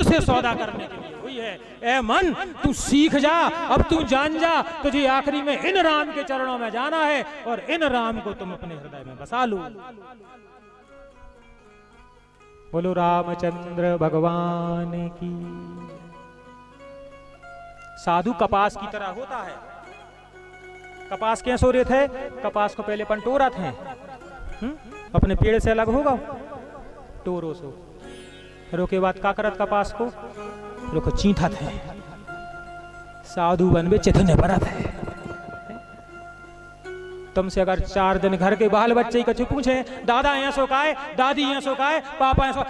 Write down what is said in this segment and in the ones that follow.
से सौदा करने के लिए हुई है। ए मन, तू सीख जा, अब तू जान जा, तुझे आखिरी में इन राम के चरणों में जाना है और इन राम को तुम अपने हृदय में बसा लो। बोलो रामचंद्र भगवान की। साधु कपास की तरह होता है। कपास कैसे हो रहे थे? कपास को पहले पंटोरा थे, अपने पेड़ से अलग होगा टोरो सो, फिर उसके बाद का करत कपास को लोग चींठा थे। साधु बन में चिथने परत है। तुमसे अगर 4 दिन घर के बाल बच्चे कछु पूछे, दादा यहाँ सो का है, दादी यहाँ सो का है, पापा यहाँ सो,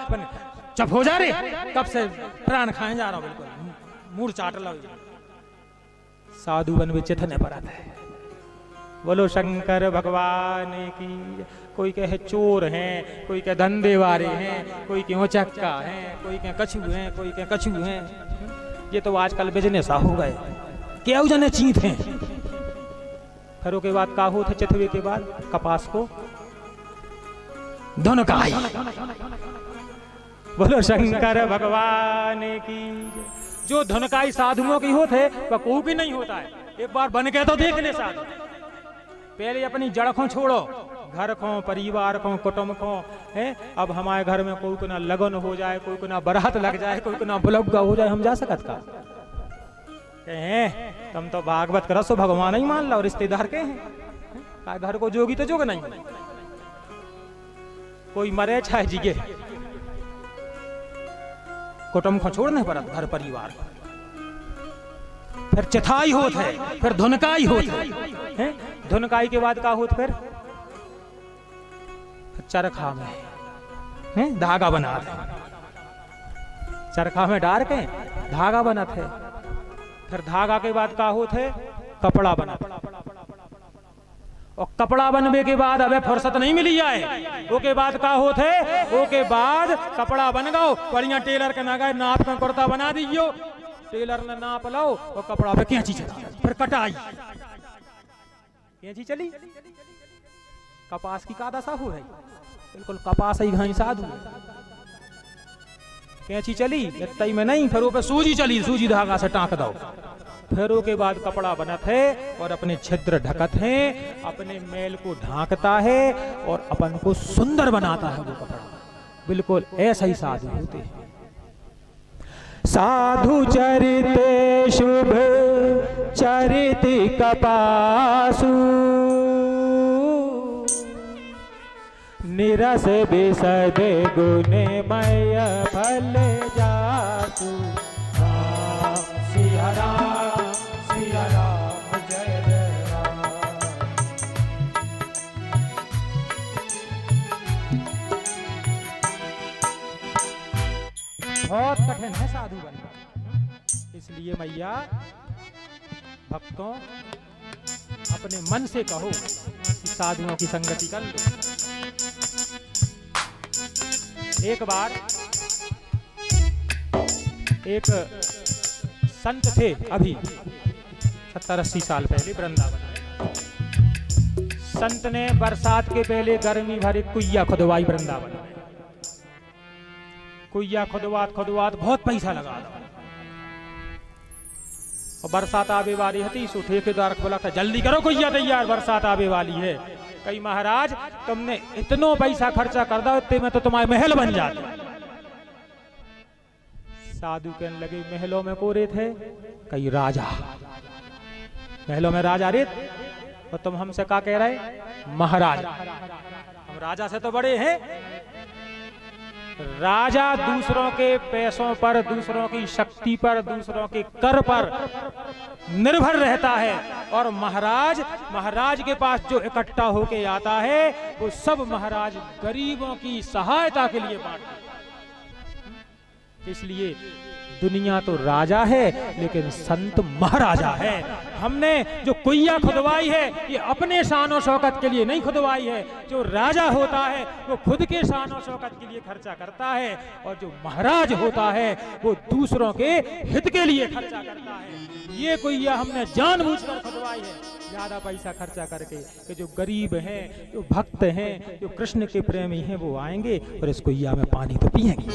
चुप हो जा रे, कब से प्राण खाए जा रहा हूं, बिल्कुल मूड चाट लो। साधु बन में चिथने परत है। बोलो शंकर भगवान की। कोई कहे चोर हैं, कोई कहे धंधे वाले हैं, कोई कहे चक्का हैं, कोई कहे कछू हैं, कोई कहे कछू हैं। ये तो आजकल बिजनेस हो गए। क्या जने चीत हैं। खरों के बाद काहू थे, चिथवे के बाद कपास को धुनकाई। बोलो शंकर भगवान की। जो धुनकाई साधुओं की होते वह कोई भी नहीं होता है। एक बार बन के तो देख ले साधु। पहले अपनी जड़ को छोड़ो, घर को, परिवार को, कुटुंब को है। अब हमारे घर में कोई को ना लगन हो जाए, कोई को ना बरात लग जाए, कोई को ना बुलग्गा हो जाए, हम जा सकत का? कहें तुम तो भागवत कर सो भगवान ही मान लो, रिश्तेदार के हैं। घर को जोगी तो जोग नहीं, कोई मरे चाहे जिगे, कुटुंब को छोड़ने पर घर परिवार को। फिर चिथाई होत है, फिर धुनकाई होत है। धुनकाई के बाद का होत? फिर चरखा में धागा बना थे। चरखा में डाल के धागा बनत है। फिर धागा के बाद का होत है? कपड़ा बना। और कपड़ा बनने के बाद अबे फुर्सत नहीं मिली जाए, ओके बाद का होत है? ओके बाद कपड़ा बन गो, बढ़िया टेलर के ना गए नाप का कुर्ता बना दीजियो। टेलर ने नाप लो और कपड़ा पे कैंची चली, फिर कटाई, कैंची चली। कपास की का दशा हो है? बिल्कुल कपास ही घाई साधु। कैंची चली तई में नहीं, फिर वो पे सूजी चली, सूजी धागा से टाँक दो। फिर के बाद कपड़ा बनत है और अपने छिद्र ढकत है, अपने मैल को ढांकता है और अपन को सुंदर बनाता है वो कपड़ा। बिल्कुल ऐसा ही साधु होते हैं। साधु चरिते शुभ चरित कपासु, निरस विशद गुणमय फल जासु। सिया राम जय जय राम। बहुत कठिन है साधु बनना, इसलिए मैया भक्तों अपने मन से कहो कि साधुओं की संगति कर लो। एक बार एक संत थे, अभी 70-80 साल पहले वृंदावन। संत ने बरसात के पहले गर्मी भरे कुइया खुदवाई वृंदावन में। कुइया खुदवात बहुत पैसा लगा दो। और बरसात आवे वाली हती, सो ठेकेदार को बोला था जल्दी करो कुइया तैयार, बरसात आवे वाली है। कई महाराज तुमने इतना पैसा खर्चा कर दो, इतने में तो तुम्हारे महल बन जाते। साधु कहने लगे महलों में कोरे थे? कई राजा, महलों में राजा रे, और तुम हमसे क्या कह रहे? महाराज। हम राजा से तो बड़े हैं। राजा दूसरों के पैसों पर, दूसरों की शक्ति पर, दूसरों के कर पर निर्भर रहता है, और महाराज के पास जो इकट्ठा होके आता है वो सब महाराज गरीबों की सहायता के लिए बांटते। इसलिए दुनिया तो राजा है लेकिन संत महाराजा है। हमने जो कुइया खुदवाई है ये अपने शान शौकत के लिए नहीं खुदवाई है। जो राजा होता है वो खुद के शान शौकत के लिए खर्चा करता है, और जो महाराज होता है वो दूसरों के हित के लिए खर्चा करता है। ये कुइया हमने जानबूझकर खुदवाई है, ज्यादा पैसा खर्चा करके, कि जो गरीब हैं, जो भक्त हैं, जो कृष्ण के प्रेमी हैं वो आएंगे और इस कुइया में पानी तो पिएंगे।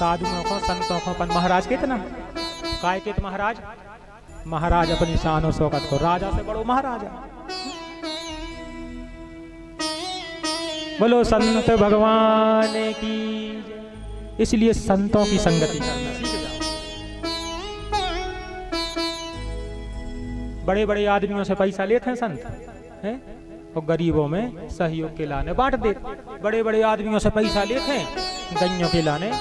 साधुओं को संतों को अपन महाराज कितना काय कित महाराज महाराज अपनी शान और शौकत को राजा से बड़ो महाराजा। बोलो संत भगवान की जय। इसलिए संतों की संगति करना सीख जाओ। बड़े बड़े आदमियों से पैसा लेते हैं संत हैं और गरीबों में सहयोग के लाने बांट देते। बड़े बड़े आदमियों से पैसा लेते हैं गइयों के लाने